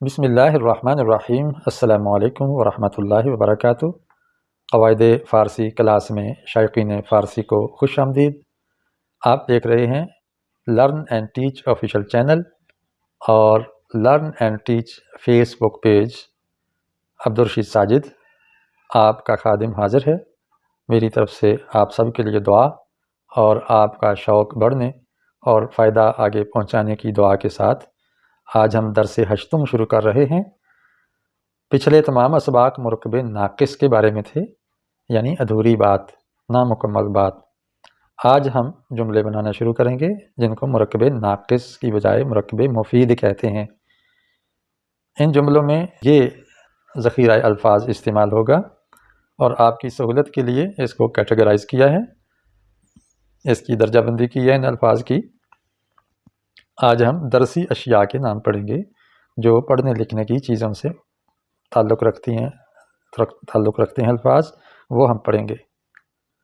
بسم اللہ الرحمن الرحیم۔ السلام علیکم ورحمۃ اللہ وبرکاتہ۔ قواعد فارسی کلاس میں شائقین فارسی کو خوش آمدید۔ آپ دیکھ رہے ہیں learn and teach official channel اور learn and teach Facebook page. Abdul Rashid Sajid آپ کا خادم حاضر ہے۔ میری طرف سے آپ سب کے لیے دعا اور آپ کا شوق بڑھنے اور فائدہ آگے پہنچانے کی دعا کے ساتھ آج ہم درس ہشتم شروع کر رہے ہیں۔ پچھلے تمام اسباق مرکب ناقص کے بارے میں تھے، یعنی ادھوری بات، نامکمل بات۔ آج ہم جملے بنانا شروع کریں گے جن کو مرکب ناقص کی بجائے مرکب مفید کہتے ہیں۔ ان جملوں میں یہ ذخیرہ الفاظ استعمال ہوگا اور آپ کی سہولت کے لیے اس کو کیٹیگرائز کیا ہے، اس کی درجہ بندی کی ہے ان الفاظ کی۔ آج ہم درسی اشیاء کے نام پڑھیں گے جو پڑھنے لکھنے کی چیزوں سے تعلق رکھتے ہیں الفاظ، وہ ہم پڑھیں گے۔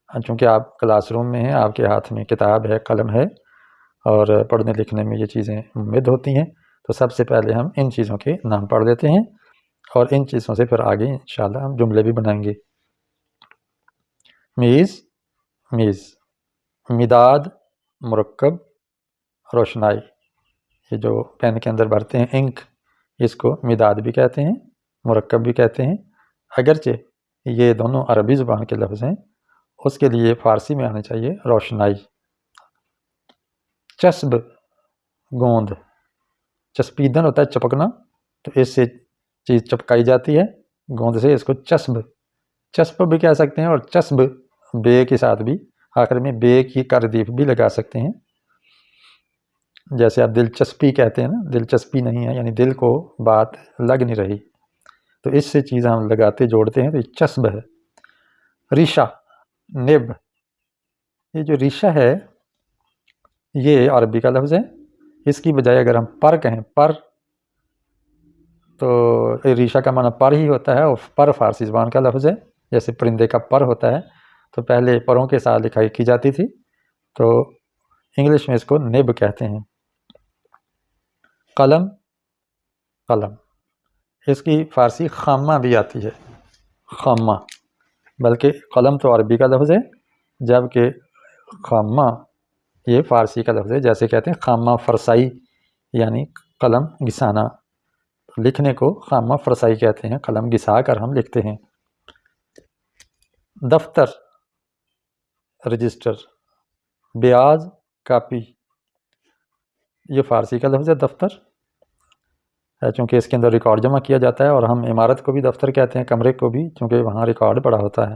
چونکہ آپ کلاس روم میں ہیں، آپ کے ہاتھ میں کتاب ہے، قلم ہے اور پڑھنے لکھنے میں یہ چیزیں مد ہوتی ہیں، تو سب سے پہلے ہم ان چیزوں کے نام پڑھ لیتے ہیں اور ان چیزوں سے پھر آگے انشاءاللہ ہم جملے بھی بنائیں گے۔ میز، میز، مداد، مرکب، روشنائی، یہ جو پین کے اندر بھرتے ہیں انک، اس کو مداد بھی کہتے ہیں، مرکب بھی کہتے ہیں، اگرچہ یہ دونوں عربی زبان کے لفظ ہیں، اس کے لیے فارسی میں آنے چاہیے روشنائی۔ چسب، گوند، چسپیدن ہوتا ہے چپکنا، تو اس سے چیز چپکائی جاتی ہے، گوند سے اس کو چسپ بھی کہہ سکتے ہیں، اور چسب بے کے ساتھ بھی آخر میں بے کی کردیف بھی لگا سکتے ہیں۔ جیسے آپ دلچسپی کہتے ہیں نا، دلچسپی نہیں ہے، یعنی دل کو بات لگ نہیں رہی، تو اس سے چیز ہم لگاتے جوڑتے ہیں تو یہ چسب ہے۔ ریشہ، نب، یہ جو ریشہ ہے یہ عربی کا لفظ ہے، اس کی بجائے اگر ہم پر کہیں، پر، تو ریشہ کا معنی پر ہی ہوتا ہے، اور پر فارسی زبان کا لفظ ہے۔ جیسے پرندے کا پر ہوتا ہے تو پہلے پروں کے ساتھ لکھائی کی جاتی تھی، تو انگلش میں اس کو نب کہتے ہیں۔ قلم، قلم، اس کی فارسی خامہ بھی آتی ہے، خامہ، بلکہ قلم تو عربی کا لفظ ہے جبکہ خامہ یہ فارسی کا لفظ ہے۔ جیسے کہتے ہیں خامہ فرسائی، یعنی قلم گھسانا، لکھنے کو خامہ فرسائی کہتے ہیں، قلم گھسا کر ہم لکھتے ہیں۔ دفتر، رجسٹر، بیاض، کاپی، یہ فارسی کا لفظ ہے دفتر، چونکہ اس کے اندر ریکارڈ جمع کیا جاتا ہے، اور ہم عمارت کو بھی دفتر کہتے ہیں، کمرے کو بھی، چونکہ وہاں ریکارڈ پڑا ہوتا ہے۔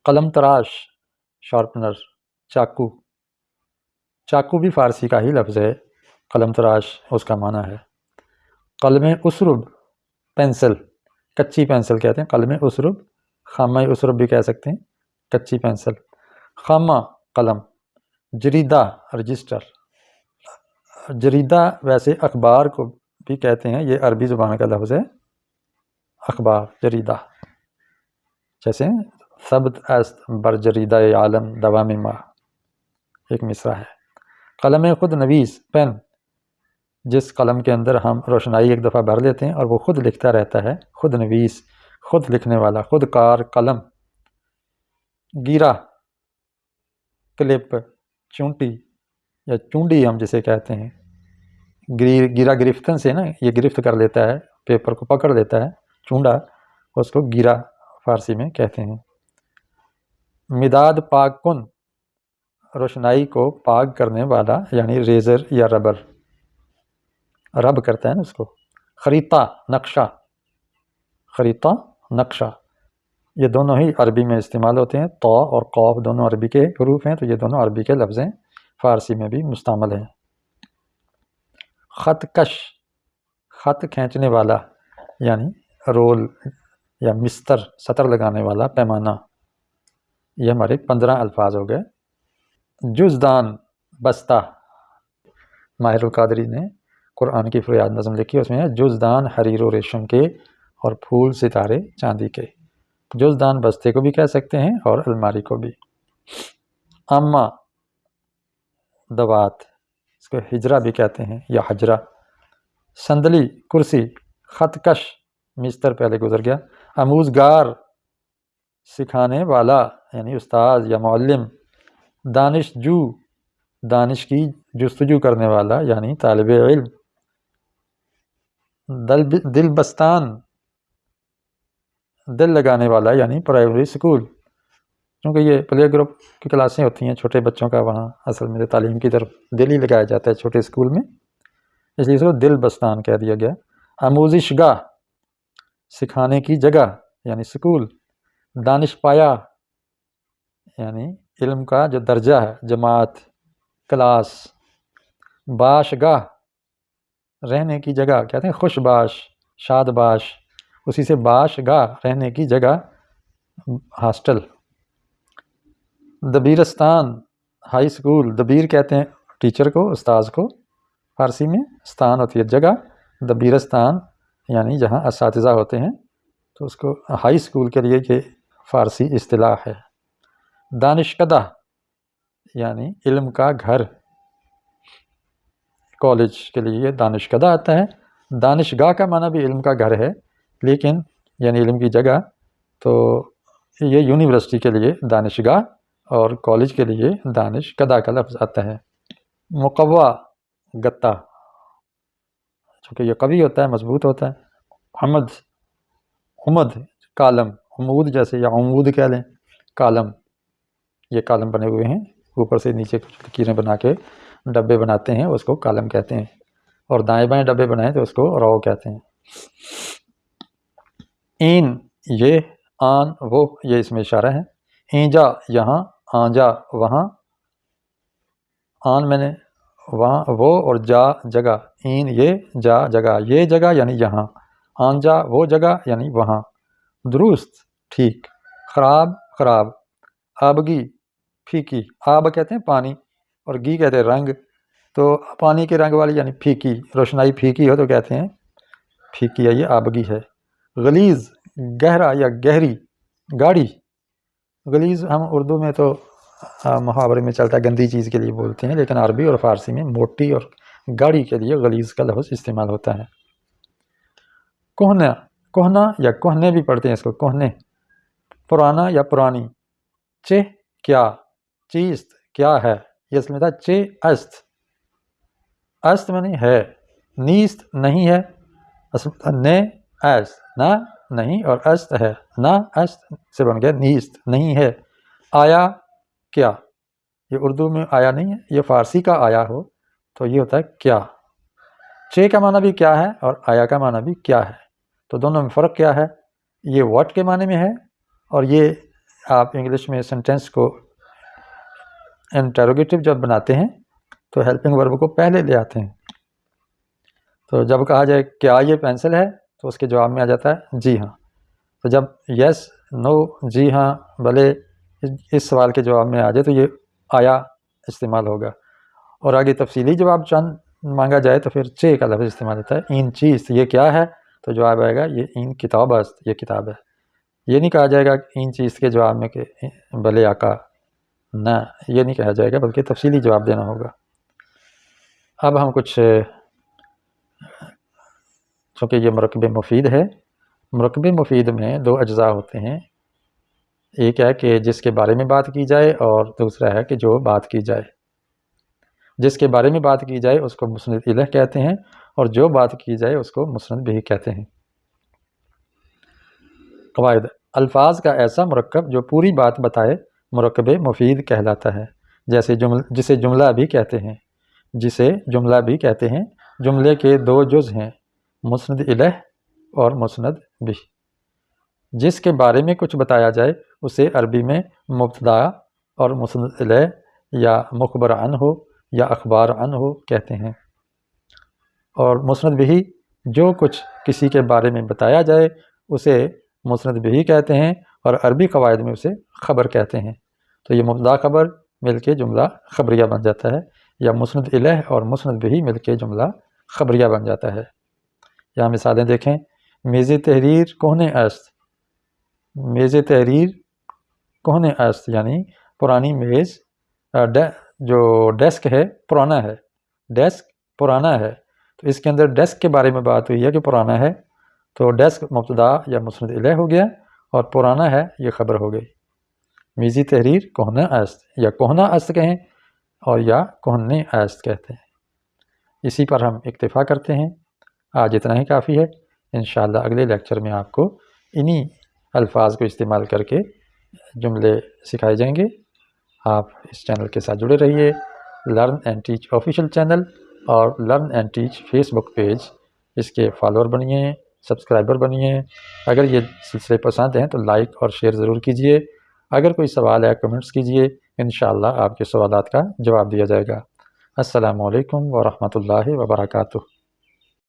قلم تراش، شارپنر، چاقو، چاقو بھی فارسی کا ہی لفظ ہے، قلم تراش اس کا معنی ہے۔ قلم اسرب، پینسل، کچی پینسل کہتے ہیں، قلم اسرب، خامہ اسرب بھی کہہ سکتے ہیں، کچی پینسل۔ خامہ، قلم۔ جریدہ، رجسٹر، جریدہ ویسے اخبار کو بھی کہتے ہیں، یہ عربی زبان کا لفظ ہے، اخبار، جریدہ، جیسے ثبت است بر جریدہ عالم دوام ما، ایک مصرع ہے۔ قلم خود نویس، پین، جس قلم کے اندر ہم روشنائی ایک دفعہ بھر لیتے ہیں اور وہ خود لکھتا رہتا ہے، خود نویس، خود لکھنے والا، خود کار قلم۔ گیرا، کلپ، چونٹی یا چونڈی ہم جسے کہتے ہیں، گیرا گرفتن سے نا، یہ گرفت کر لیتا ہے، پیپر کو پکڑ لیتا ہے، چونڈا، اس کو گیرا فارسی میں کہتے ہیں۔ مداد پاک کن، روشنائی کو پاک کرنے والا، یعنی ریزر یا ربر، رب کرتا ہے نا اس کو۔ خریطہ، نقشہ، خریطہ، نقشہ، یہ دونوں ہی عربی میں استعمال ہوتے ہیں، طا اور قاف دونوں عربی کے حروف ہیں، تو یہ دونوں عربی کے لفظ ہیں، فارسی میں بھی مستعمل ہیں۔ خط کش، خط کھینچنے والا، یعنی رول یا مستر، سطر لگانے والا، پیمانہ۔ یہ ہمارے 15 الفاظ ہو گئے۔ جزدان، بستہ، ماہر القادری نے قرآن کی فریاد نظم لکھی، اس میں ہے جزدان حریر و ریشم کے اور پھول ستارے چاندی کے۔ جزدان بستے کو بھی کہہ سکتے ہیں اور الماری کو بھی۔ عامہ، دوات، اس کو ہجرہ بھی کہتے ہیں یا حجرہ، صندلی کرسی، خط کش مستر پہلے گزر گیا، آموزگار سکھانے والا یعنی استاد یا معلم، دانش جو دانش کی جستجو کرنے والا یعنی طالب علم، دل بستان دل لگانے والا یعنی پرائمری اسکول، کیونکہ یہ پلے گروپ کی کلاسیں ہوتی ہیں چھوٹے بچوں کا، وہاں اصل میں تعلیم کی طرف دل ہی لگایا جاتا ہے چھوٹے اسکول میں، اس لیے اس کو دل بستان کہہ دیا گیا۔ آموزش گاہ سکھانے کی جگہ یعنی اسکول، دانش پایا یعنی علم کا جو درجہ ہے، جماعت، کلاس، باش گاہ رہنے کی جگہ کہتے ہیں، خوش باش، شاد باش، اسی سے باش گاہ رہنے کی جگہ، ہاسٹل۔ دبیرستان ہائی اسکول، دبیر کہتے ہیں ٹیچر کو، استاذ کو فارسی میں، استان ہوتی ہے جگہ، دبیرستان یعنی جہاں اساتذہ ہوتے ہیں، تو اس کو ہائی اسکول کے لیے یہ فارسی اصطلاح ہے۔ دانشکدہ یعنی علم کا گھر، کالج کے لیے یہ دانشکدہ آتا ہے۔ دانشگاہ کا معنی بھی علم کا گھر ہے، لیکن یعنی علم کی جگہ، تو یہ یونیورسٹی کے لیے دانشگاہ اور کالج کے لیے دانشکدہ کا لفظ آتا ہے۔ مقوا گتا، چونکہ یہ قوی ہوتا ہے، مضبوط ہوتا ہے۔ حمد کالم، عمود جیسے یا عمود کہہ لیں، کالم، یہ کالم بنے ہوئے ہیں، اوپر سے نیچے کچھ لکیریں بنا کے ڈبے بناتے ہیں، اس کو کالم کہتے ہیں، اور دائیں بائیں ڈبے بنائیں تو اس کو رو کہتے ہیں۔ این یہ، آن وہ، یہ اس میں اشارہ ہے۔ اینجا یہاں، آنجا وہاں، آن میں نے وہاں وہ، اور جا جگہ، این یہ، جا جگہ، یہ جگہ یعنی یہاں، آنجا وہ جگہ یعنی وہاں۔ درست ٹھیک، خراب خراب، آبگی پھیکی، آب کہتے ہیں پانی اور گی کہتے ہیں رنگ، تو پانی کے رنگ والی یعنی پھیکی، روشنائی پھیکی ہو تو کہتے ہیں پھیکی ہے، یہ آبگی ہے۔ غلیظ گہرا یا گہری، گاڑی، غلیظ ہم اردو میں تو محاورے میں چلتا ہے، گندی چیز کے لیے بولتے ہیں، لیکن عربی اور فارسی میں موٹی اور گاڑی کے لیے غلیظ کا لفظ استعمال ہوتا ہے۔ کوہنا، کوہنا یا کوہنے بھی پڑھتے ہیں اس کو، کوہنے۔ پرانا یا پرانی۔ چہ کیا، چیست کیا ہے، یہ اس میں تھا چہ است، است منی ہے، نیست نہیں ہے، نے است نہ نہیں، اور است ہے نہ، است سے بن گیا نیست نہیں ہے۔ آیا کیا، یہ اردو میں آیا نہیں ہے، یہ فارسی کا آیا ہو تو یہ ہوتا ہے کیا۔ چہ کا معنی بھی کیا ہے اور آیا کا معنی بھی کیا ہے، تو دونوں میں فرق کیا ہے؟ یہ واٹ کے معنی میں ہے، اور یہ آپ انگلش میں سینٹینس کو انٹروگیٹو جب بناتے ہیں تو ہیلپنگ ورب کو پہلے لے آتے ہیں، تو جب کہا جائے کیا یہ پینسل ہے تو اس کے جواب میں آ جاتا ہے جی ہاں، تو جب یس، نو، جی ہاں، بھلے، اس سوال کے جواب میں آ جائے تو یہ آیا استعمال ہوگا، اور آگے تفصیلی جواب چند مانگا جائے تو پھر چہ کا لفظ استعمال ہوتا ہے۔ این چیز یہ کیا ہے، تو جواب آئے گا یہ این کتاب است، یہ کتاب ہے۔ یہ نہیں کہا جائے گا این چیز کے جواب میں کہ بھلے آقا، نہ، یہ نہیں کہا جائے گا، بلکہ تفصیلی جواب دینا ہوگا۔ اب ہم کچھ، چونکہ یہ مرکب مفید ہے، مرکب مفید میں دو اجزاء ہوتے ہیں، ایک ہے کہ جس کے بارے میں بات کی جائے، اور دوسرا ہے کہ جو بات کی جائے۔ جس کے بارے میں بات کی جائے اس کو مسند الیہ کہتے ہیں، اور جو بات کی جائے اس کو مسند بہ کہتے ہیں۔ قواعد: الفاظ کا ایسا مرکب جو پوری بات بتائے مرکب مفید کہلاتا ہے، جسے جملہ بھی کہتے ہیں، جسے جملہ بھی کہتے ہیں۔ جملے کے دو جز ہیں، مسند الیہ اور مسند بہ۔ جس کے بارے میں کچھ بتایا جائے اسے عربی میں مبتدا اور مسند الیہ یا مخبر عنہ یا اخبار عنہ کہتے ہیں، اور مسند بہ جو کچھ کسی کے بارے میں بتایا جائے اسے مسند بہ کہتے ہیں، اور عربی قواعد میں اسے خبر کہتے ہیں، تو یہ مبتدا خبر مل کے جملہ خبریہ بن جاتا ہے، یا مسند الیہ اور مسند بہ مل کے جملہ خبریہ بن جاتا ہے۔ یہاں مثالیں دیکھیں، میز تحریر کہنے است، میز تحریر کہنے است یعنی پرانی میز، جو ڈیسک ہے پرانا ہے، ڈیسک پرانا ہے، تو اس کے اندر ڈیسک کے بارے میں بات ہوئی ہے کہ پرانا ہے، تو ڈیسک مبتدا یا مسند الیہ ہو گیا، اور پرانا ہے یہ خبر ہو گئی۔ میزی تحریر کہنہ است، یا کہنہ است کہیں اور یا کہنے است کہتے ہیں۔ اسی پر ہم اکتفا کرتے ہیں، آج اتنا ہی کافی ہے۔ انشاءاللہ اگلے لیکچر میں آپ کو انہی الفاظ کو استعمال کر کے جملے سکھائے جائیں گے۔ آپ اس چینل کے ساتھ جڑے رہیے، learn and teach official channel اور learn and teach Facebook page, اس کے فالوور بنیے، سبسکرائبر بنیے۔ اگر یہ سلسلے پسند ہیں تو لائک اور شیئر ضرور کیجیے۔ اگر کوئی سوال ہے کمنٹس کیجیے، انشاءاللہ آپ کے سوالات کا جواب دیا جائے گا۔ السلام علیکم ورحمۃ اللہ وبرکاتہ۔